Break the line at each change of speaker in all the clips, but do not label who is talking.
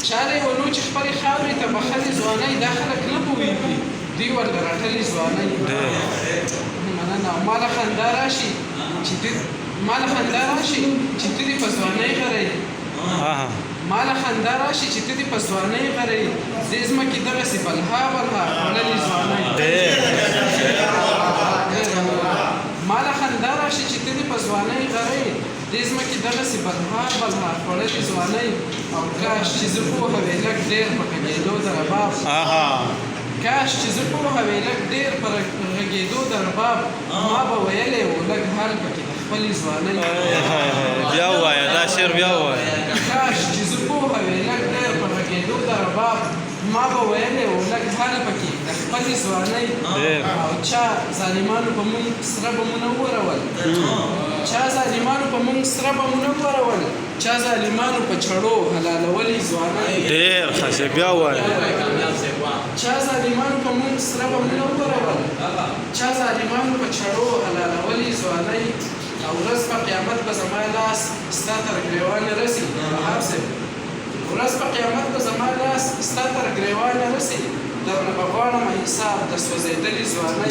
چاره ونو چې خپلې خاورې ته بخلې ځوانۍ دا خلک نه پوهېږي دوی ورته رټلې ځوانۍ مننه او ماله خندا راشي چې ته دې په ځوانۍ غرئ ماله خندا راشي چې ته دې په ځوانۍ غرئ دې ځمکې دغسې بلها خوړلې ځوانۍ ماله خندا راشي چې ته دې په ځوانۍ غرئ دې ځمکې دغسې بلها خوړلې ځوانۍ او کاش چې زه پوهه وې لږ ډېر په غږېدو د رباب کاش چې زه پوهه وې لږ ډېر په غږېدو د رباب ما به ویلی و لږ حال پکې د خپلې ځوانۍ
بیا ووایه دا شعر بیا ووایه
کاش چې زه پوهه وې لږ ډېر په غږېدو د رباب ما به ویلی و لږ حال پکې د خپلې ځوانۍ او چا ظالمانو په مونږ سره به مو نه ورول چا ظالمانو په مونږ سره به مو نه ورول چا ظالمانو په چړو حلالولې ځوانۍ
ډېر ښه بیا ووایه
چا ظالمانو په مونږ سره به مو نه ورول چا ظالمانو په چړو حلالولې ځوانۍ او ورځ په قیامت به زما لاس ستا تر ګرېوانه رسي وهاب صاحب ورځ په قیامت به زما لاس ستا تر ګرېوانه رسي درنه به غواړم حساب د سوځېدلې ځوانۍ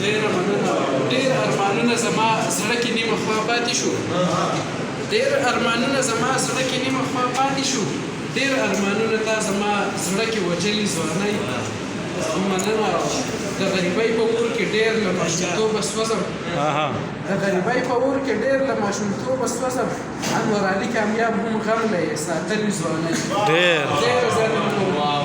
ډېره مننه ډېر ارمانونه زما زړه کې نیمه خوا پاتې شو ډېر ارمانونه زما زړه کې نیمه خوا پاتې شو ډېر ارمانونه تا زما زړه کې وجلې ځوانۍ مننه د غریبۍ په اور کې ډېر له ماشومتوبه سوځم د غریبۍ په اور کې ډېر له ماشومتوبه سوځم انور علي کامیاب هم غم له یې ساتلې ځوانۍ ډېر زیاته